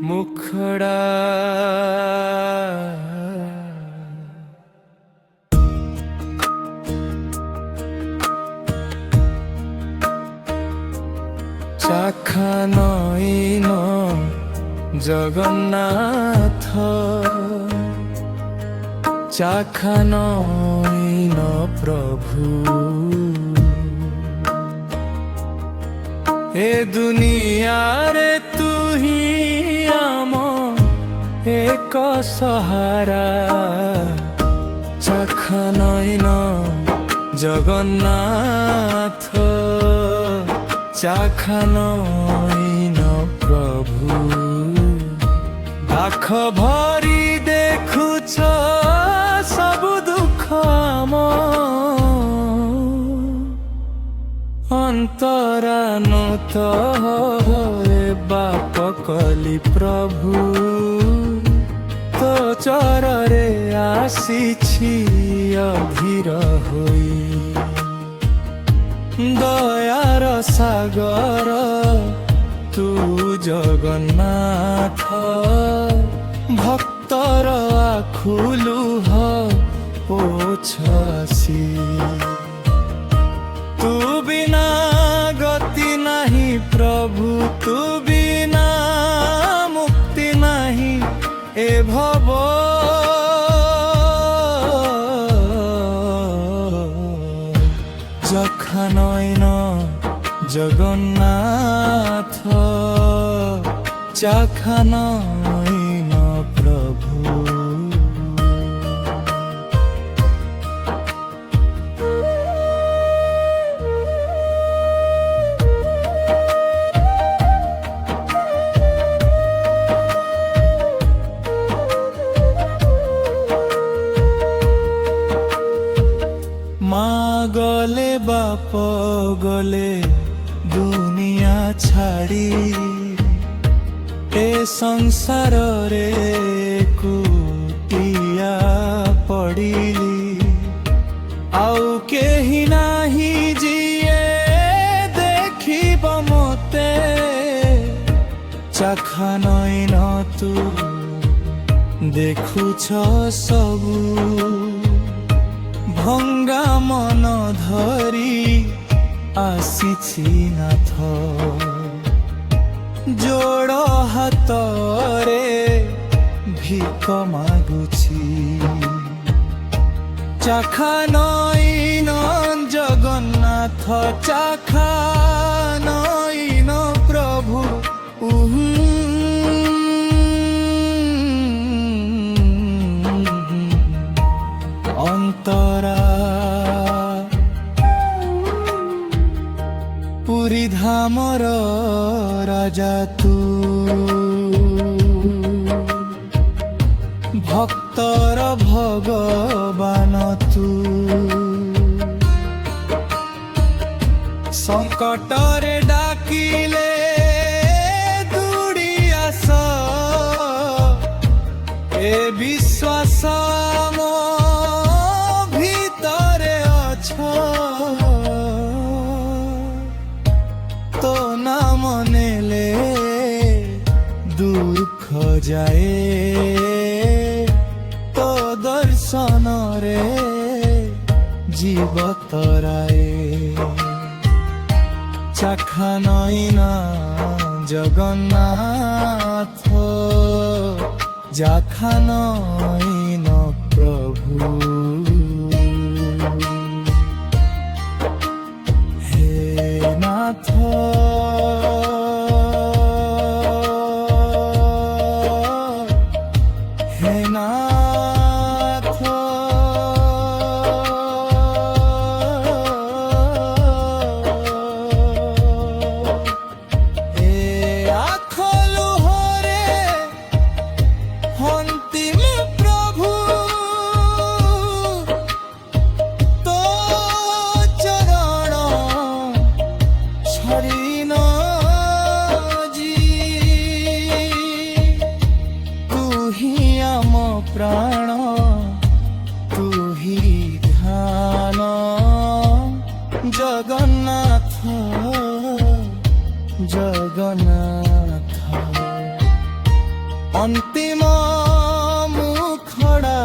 মুখড়া চাখা নইন জগন্নাথ চাখা নইন প্রভু এ দুনিয়ারে তুহি আম এক সহারা চাখা নইন জগন্নাথ চাখা নইন প্রভু আখ ভরি দেখুছ সবু দুঃখ আম অন্তরানুত বাপ কলি প্রভু তো চରରେ আসিছি অধীর হই দয়ার সাগর তু জগন্নাথ ভক্তর আখু লুহ পোছাসি তু বিনা গতি নাহি প্রভু তু বিনা মুক্তি নাহি এ ভব যখা নয়ন জগন্নাথ চাখা নয়ন প্রভু মা গলে বাপ গলে দুনিয়া ছাড়ি এ সংসারে কুটিয়া পড়িলি আউ কেহি নাহি জিয়ে দেখিব মতে চাখা নইন তু দেখুছ সবু ভঙ্গা মন ধরি আসিছি নাথ জোড় হাতরে ভিক মাগুছি চাখা নইন জগন্নাথ চাখা নইন প্রভু অন্তরা পুরী ধামর রাজা তু ভক্তর ভগবান তু সংকটরে ডাকিলে দৌড়ি আস এ বিশ্বাস ভিতরে অছ তো নাম নেলে দুঃখ যায় তো দর্শনরে জীব তরায়ে চাখা নইন জগন্নাথ চাখা নইন প্রভু হে নাথ হে নাথ এ আখলু হরে অন্তিম প্রভু তো চরণ ছড়িন জি তুহি আম প্রাণ তুহি ধ্যান জগন্নাথ জগন্নাথ ଅନ୍ତିମ ମୁଖଡ଼ା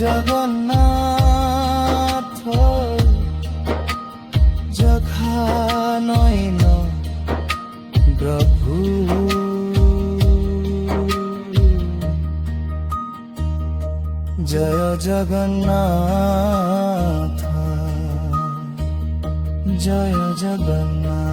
জগন্নাথ জখানয়ন প্রভু জয় জগন্নাথ জয় জগন্নাথ।